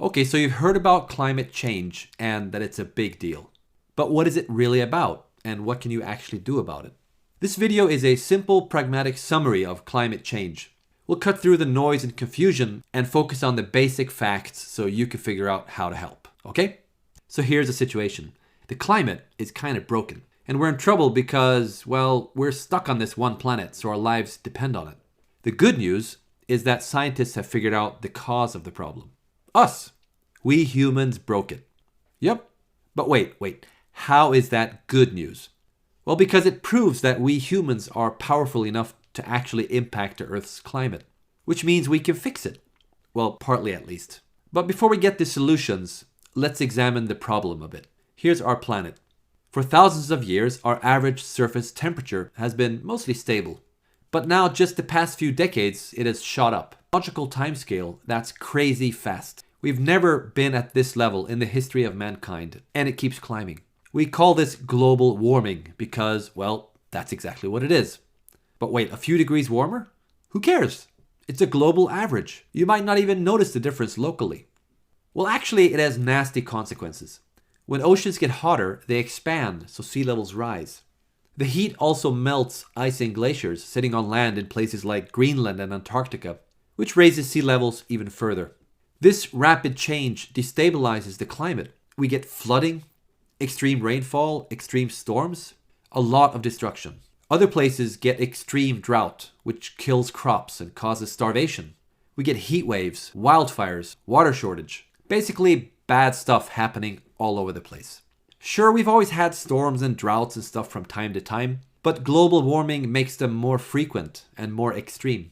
Okay, so you've heard about climate change and that it's a big deal. But what is it really about, and what can you actually do about it? This video is a simple, pragmatic summary of climate change. We'll cut through the noise and confusion and focus on the basic facts so you can figure out how to help, okay? So here's the situation. The climate is kind of broken, and we're in trouble because, well, we're stuck on this one planet, so our lives depend on it. The good news is that scientists have figured out the cause of the problem. Us. We humans broke it. Yep. But wait. How is that good news? Well, because it proves that we humans are powerful enough to actually impact the Earth's climate, which means we can fix it. Well, partly at least. But before we get to solutions, let's examine the problem a bit. Here's our planet. For thousands of years, our average surface temperature has been mostly stable. But now, just the past few decades, it has shot up. Logical timescale, that's crazy fast. We've never been at this level in the history of mankind, and it keeps climbing. We call this global warming because, well, that's exactly what it is. But wait, a few degrees warmer? Who cares? It's a global average. You might not even notice the difference locally. Well, actually, it has nasty consequences. When oceans get hotter, they expand, so sea levels rise. The heat also melts ice and glaciers sitting on land in places like Greenland and Antarctica, which raises sea levels even further. This rapid change destabilizes the climate. We get flooding, extreme rainfall, extreme storms, a lot of destruction. Other places get extreme drought, which kills crops and causes starvation. We get heat waves, wildfires, water shortage. Basically, bad stuff happening all over the place. Sure, we've always had storms and droughts and stuff from time to time, but global warming makes them more frequent and more extreme.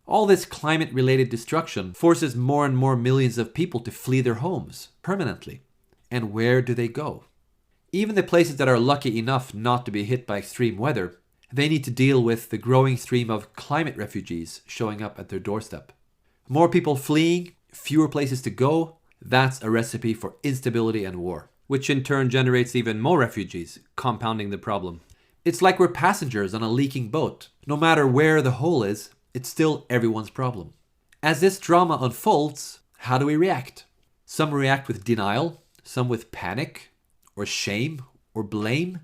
All this climate-related destruction forces more and more millions of people to flee their homes permanently. And where do they go? Even the places that are lucky enough not to be hit by extreme weather, they need to deal with the growing stream of climate refugees showing up at their doorstep. More people fleeing, fewer places to go, that's a recipe for instability and war, which in turn generates even more refugees, compounding the problem. It's like we're passengers on a leaking boat. No matter where the hole is, it's still everyone's problem. As this drama unfolds, how do we react? Some react with denial, some with panic, or shame, or blame.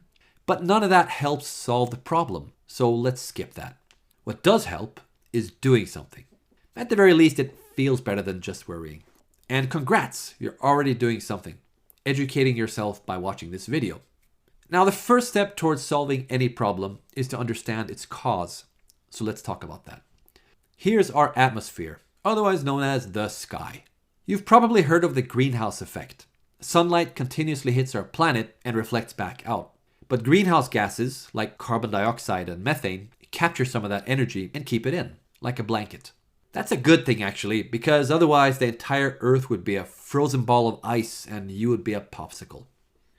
But none of that helps solve the problem, so let's skip that. What does help is doing something. At the very least, it feels better than just worrying. And congrats, you're already doing something. Educating yourself by watching this video. Now, the first step towards solving any problem is to understand its cause. So let's talk about that. Here's our atmosphere, otherwise known as the sky. You've probably heard of the greenhouse effect. Sunlight continuously hits our planet and reflects back out. But greenhouse gases, like carbon dioxide and methane, capture some of that energy and keep it in, like a blanket. That's a good thing actually, because otherwise the entire Earth would be a frozen ball of ice and you would be a popsicle.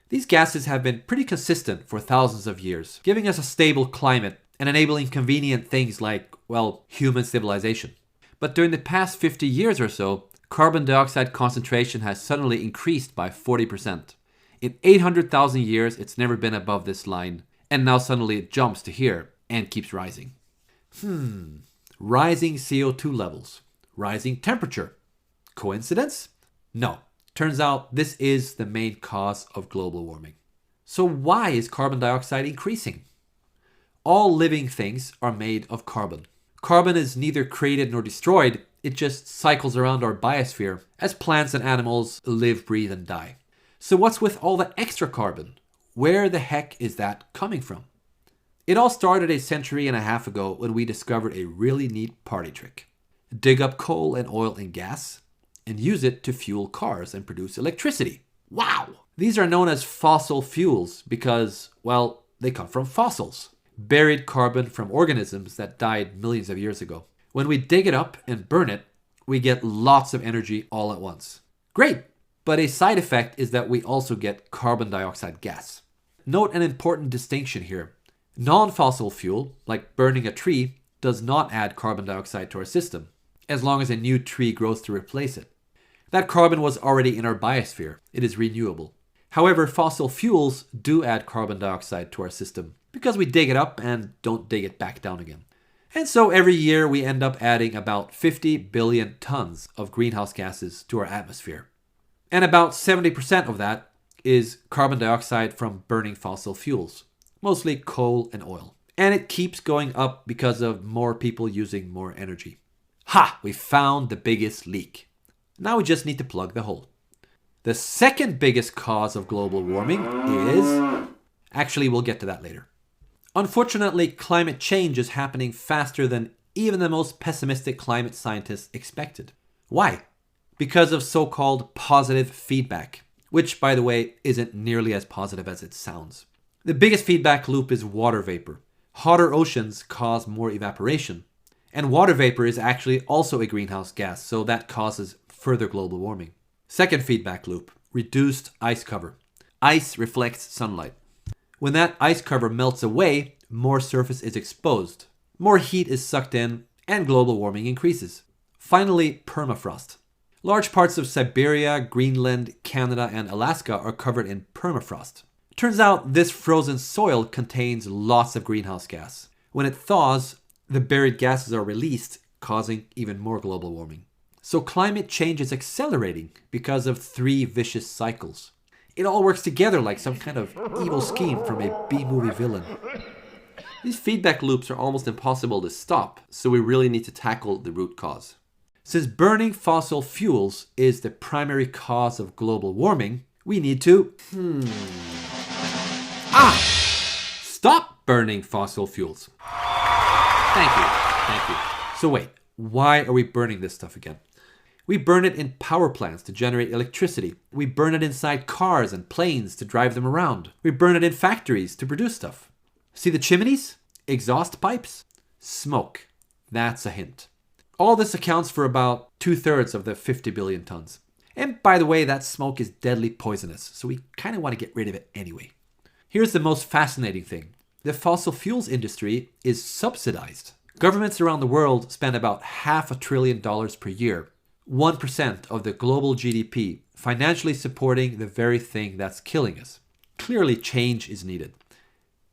These gases have been pretty consistent for thousands of years, giving us a stable climate and enabling convenient things like, well, human civilization. But during the past 50 years or so, carbon dioxide concentration has suddenly increased by 40%. In 800,000 years, it's never been above this line, and now suddenly it jumps to here and keeps rising. Rising CO2 levels, rising temperature. Coincidence? No. Turns out this is the main cause of global warming. So why is carbon dioxide increasing? All living things are made of carbon. Carbon is neither created nor destroyed, it just cycles around our biosphere as plants and animals live, breathe, and die. So what's with all the extra carbon? Where the heck is that coming from? It all started a century and a half ago when we discovered a really neat party trick. Dig up coal and oil and gas and use it to fuel cars and produce electricity. Wow! These are known as fossil fuels because, well, they come from fossils. Buried carbon from organisms that died millions of years ago. When we dig it up and burn it, we get lots of energy all at once. Great! But a side effect is that we also get carbon dioxide gas. Note an important distinction here. Non-fossil fuel, like burning a tree, does not add carbon dioxide to our system, as long as a new tree grows to replace it. That carbon was already in our biosphere. It is renewable. However, fossil fuels do add carbon dioxide to our system because we dig it up and don't dig it back down again. And so every year we end up adding about 50 billion tons of greenhouse gases to our atmosphere. And about 70% of that is carbon dioxide from burning fossil fuels, mostly coal and oil. And it keeps going up because of more people using more energy. Ha! We found the biggest leak. Now we just need to plug the hole. The second biggest cause of global warming is... Actually, we'll get to that later. Unfortunately, climate change is happening faster than even the most pessimistic climate scientists expected. Why? Because of so-called positive feedback, which, by the way, isn't nearly as positive as it sounds. The biggest feedback loop is water vapor. Hotter oceans cause more evaporation. And water vapor is actually also a greenhouse gas, so that causes further global warming. Second feedback loop, reduced ice cover. Ice reflects sunlight. When that ice cover melts away, more surface is exposed. More heat is sucked in, and global warming increases. Finally, permafrost. Large parts of Siberia, Greenland, Canada, and Alaska are covered in permafrost. Turns out this frozen soil contains lots of greenhouse gas. When it thaws, the buried gases are released, causing even more global warming. So climate change is accelerating because of 3 vicious cycles. It all works together like some kind of evil scheme from a B-movie villain. These feedback loops are almost impossible to stop, so we really need to tackle the root cause. Since burning fossil fuels is the primary cause of global warming, we need to... Stop burning fossil fuels. Thank you. So wait, why are we burning this stuff again? We burn it in power plants to generate electricity. We burn it inside cars and planes to drive them around. We burn it in factories to produce stuff. See the chimneys? Exhaust pipes? Smoke. That's a hint. All this accounts for about 2/3 of the 50 billion tons. And by the way, that smoke is deadly poisonous, so we kind of want to get rid of it anyway. Here's the most fascinating thing. The fossil fuels industry is subsidized. Governments around the world spend about $500 billion per year, 1% of the global GDP, financially supporting the very thing that's killing us. Clearly, change is needed.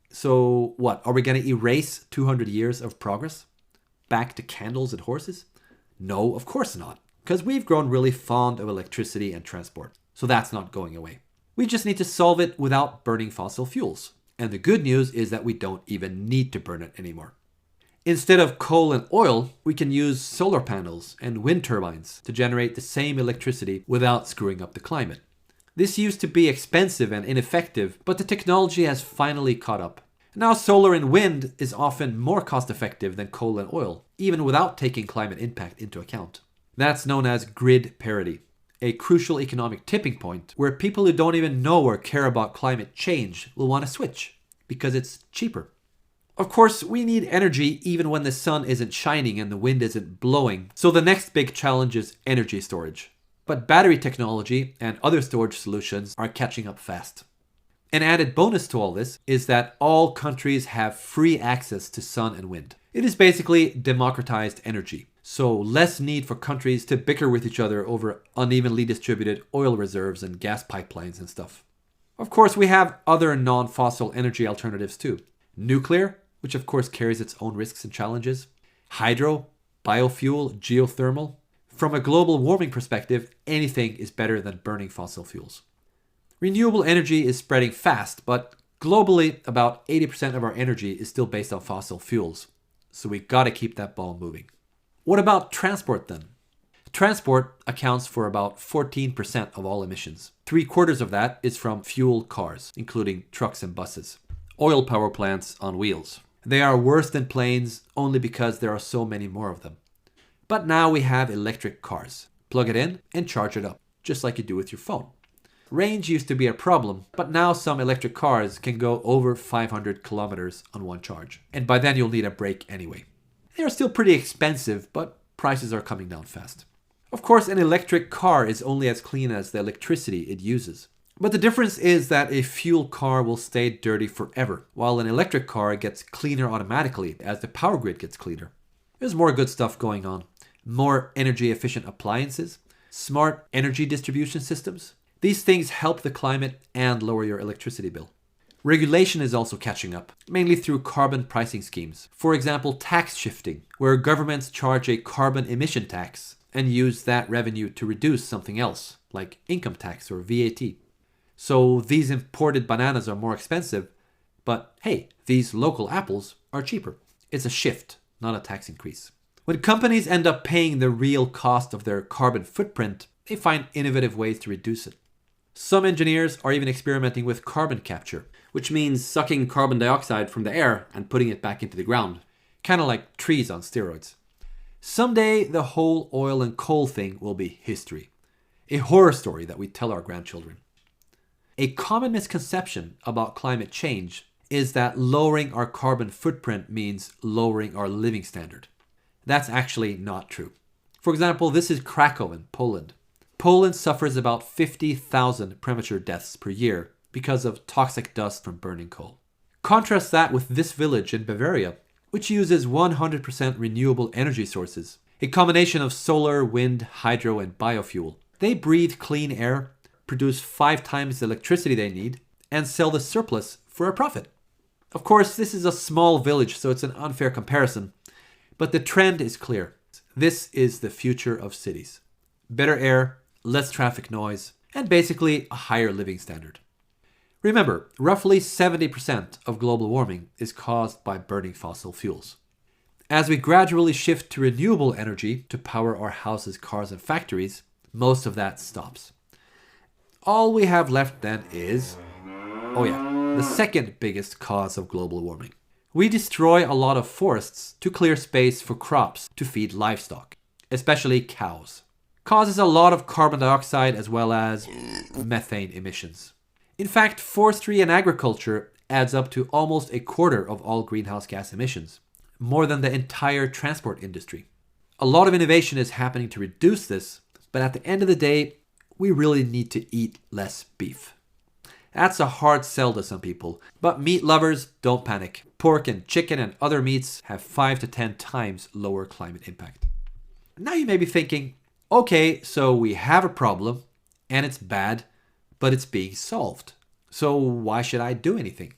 So what, are we going to erase 200 years of progress? Back to candles and horses? No, of course not, because we've grown really fond of electricity and transport. So that's not going away. We just need to solve it without burning fossil fuels. And the good news is that we don't even need to burn it anymore. Instead of coal and oil, we can use solar panels and wind turbines to generate the same electricity without screwing up the climate. This used to be expensive and ineffective, but the technology has finally caught up. Now solar and wind is often more cost-effective than coal and oil, even without taking climate impact into account. That's known as grid parity, a crucial economic tipping point where people who don't even know or care about climate change will want to switch because it's cheaper. Of course, we need energy even when the sun isn't shining and the wind isn't blowing, so the next big challenge is energy storage. But battery technology and other storage solutions are catching up fast. An added bonus to all this is that all countries have free access to sun and wind. It is basically democratized energy, so less need for countries to bicker with each other over unevenly distributed oil reserves and gas pipelines and stuff. Of course, we have other non-fossil energy alternatives too. Nuclear, which of course carries its own risks and challenges. Hydro, biofuel, geothermal. From a global warming perspective, anything is better than burning fossil fuels. Renewable energy is spreading fast, but globally, about 80% of our energy is still based on fossil fuels. So we gotta keep that ball moving. What about transport then? Transport accounts for about 14% of all emissions. 3/4 of that is from fuel cars, including trucks and buses. Oil power plants on wheels. They are worse than planes only because there are so many more of them. But now we have electric cars. Plug it in and charge it up, just like you do with your phone. Range used to be a problem, but now some electric cars can go over 500 kilometers on one charge. And by then you'll need a break anyway. They are still pretty expensive, but prices are coming down fast. Of course, an electric car is only as clean as the electricity it uses. But the difference is that a fuel car will stay dirty forever, while an electric car gets cleaner automatically as the power grid gets cleaner. There's more good stuff going on. More energy efficient appliances, smart energy distribution systems. These things help the climate and lower your electricity bill. Regulation is also catching up, mainly through carbon pricing schemes. For example, tax shifting, where governments charge a carbon emission tax and use that revenue to reduce something else, like income tax or VAT. So these imported bananas are more expensive, but hey, these local apples are cheaper. It's a shift, not a tax increase. When companies end up paying the real cost of their carbon footprint, they find innovative ways to reduce it. Some engineers are even experimenting with carbon capture, which means sucking carbon dioxide from the air and putting it back into the ground, kind of like trees on steroids. Someday, the whole oil and coal thing will be history, a horror story that we tell our grandchildren. A common misconception about climate change is that lowering our carbon footprint means lowering our living standard. That's actually not true. For example, this is Krakow in Poland. Poland suffers about 50,000 premature deaths per year because of toxic dust from burning coal. Contrast that with this village in Bavaria, which uses 100% renewable energy sources, a combination of solar, wind, hydro, and biofuel. They breathe clean air, produce 5 times the electricity they need, and sell the surplus for a profit. Of course, this is a small village, so it's an unfair comparison, but the trend is clear. This is the future of cities. Better air, less traffic noise, and basically a higher living standard. Remember, roughly 70% of global warming is caused by burning fossil fuels. As we gradually shift to renewable energy to power our houses, cars, and factories, most of that stops. All we have left then is, the second biggest cause of global warming. We destroy a lot of forests to clear space for crops to feed livestock, especially cows. Causes a lot of carbon dioxide as well as methane emissions. In fact, forestry and agriculture adds up to almost a quarter of all greenhouse gas emissions, more than the entire transport industry. A lot of innovation is happening to reduce this, but at the end of the day, we really need to eat less beef. That's a hard sell to some people, but meat lovers, don't panic. Pork and chicken and other meats have 5 to 10 times lower climate impact. Now you may be thinking, okay, so we have a problem, and it's bad, but it's being solved. So why should I do anything?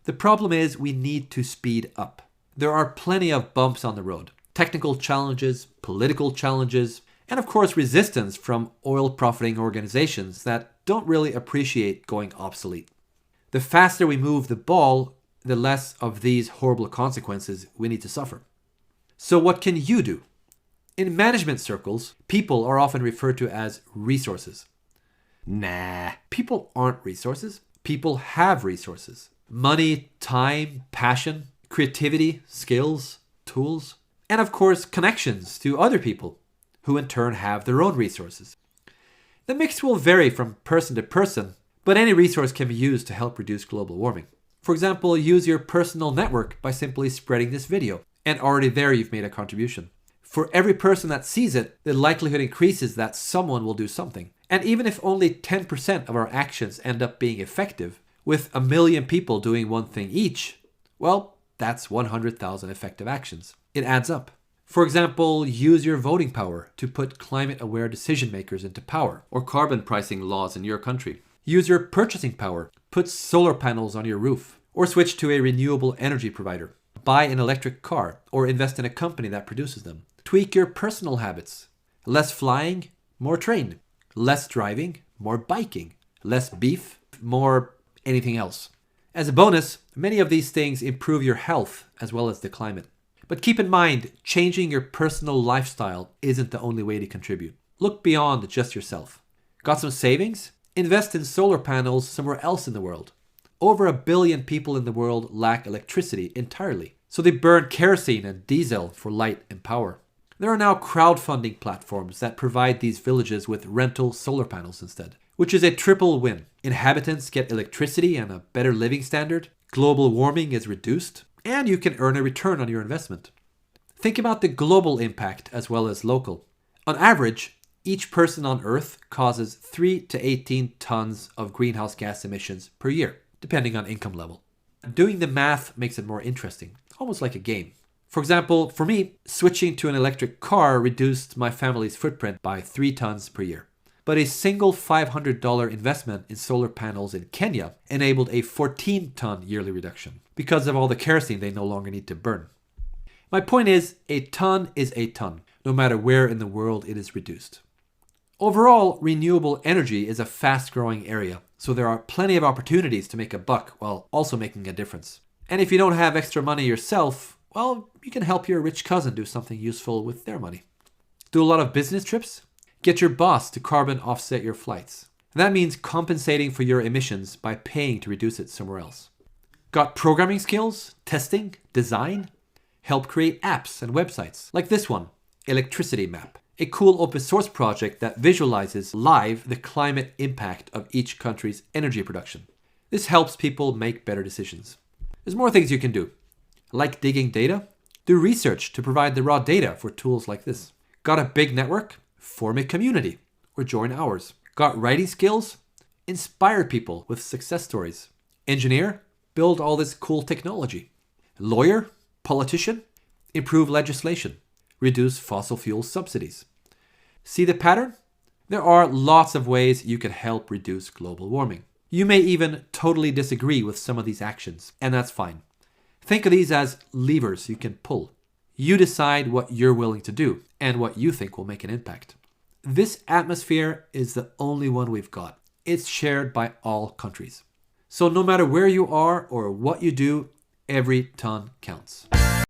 The problem is we need to speed up. There are plenty of bumps on the road. Technical challenges, political challenges, and of course resistance from oil-profiting organizations that don't really appreciate going obsolete. The faster we move the ball, the less of these horrible consequences we need to suffer. So what can you do? In management circles, people are often referred to as resources. Nah, people aren't resources. People have resources. Money, time, passion, creativity, skills, tools, and of course connections to other people who in turn have their own resources. The mix will vary from person to person, but any resource can be used to help reduce global warming. For example, use your personal network by simply spreading this video, and already there you've made a contribution. For every person that sees it, the likelihood increases that someone will do something. And even if only 10% of our actions end up being effective, with 1 million people doing one thing each, well, that's 100,000 effective actions. It adds up. For example, use your voting power to put climate-aware decision makers into power, or carbon pricing laws in your country. Use your purchasing power, put solar panels on your roof, or switch to a renewable energy provider. Buy an electric car, or invest in a company that produces them. Tweak your personal habits. Less flying, more train. Less driving, more biking. Less beef, more anything else. As a bonus, many of these things improve your health as well as the climate. But keep in mind, changing your personal lifestyle isn't the only way to contribute. Look beyond just yourself. Got some savings? Invest in solar panels somewhere else in the world. Over 1 billion people in the world lack electricity entirely, so they burn kerosene and diesel for light and power. There are now crowdfunding platforms that provide these villages with rental solar panels instead, which is a triple win. Inhabitants get electricity and a better living standard, global warming is reduced, and you can earn a return on your investment. Think about the global impact as well as local. On average, each person on Earth causes 3 to 18 tons of greenhouse gas emissions per year, depending on income level. Doing the math makes it more interesting, almost like a game. For example, for me, switching to an electric car reduced my family's footprint by 3 tons per year. But a single $500 investment in solar panels in Kenya enabled a 14-ton yearly reduction because of all the kerosene they no longer need to burn. My point is, a ton is a ton. no matter where in the world it is reduced. Overall, renewable energy is a fast-growing area, so there are plenty of opportunities to make a buck while also making a difference. And if you don't have extra money yourself, well, you can help your rich cousin do something useful with their money. Do a lot of business trips? Get your boss to carbon offset your flights. That means compensating for your emissions by paying to reduce it somewhere else. Got programming skills, testing, design? Help create apps and websites, like this one, Electricity Map, a cool open source project that visualizes live the climate impact of each country's energy production. This helps people make better decisions. There's more things you can do. Like digging data? Do research to provide the raw data for tools like this. Got a big network? Form a community or join ours. Got writing skills? Inspire people with success stories. Engineer? Build all this cool technology. Lawyer? Politician? Improve legislation. Reduce fossil fuel subsidies. See the pattern? There are lots of ways you can help reduce global warming. You may even totally disagree with some of these actions, and that's fine. Think of these as levers you can pull. You decide what you're willing to do and what you think will make an impact. This atmosphere is the only one we've got. It's shared by all countries. So no matter where you are or what you do, every ton counts.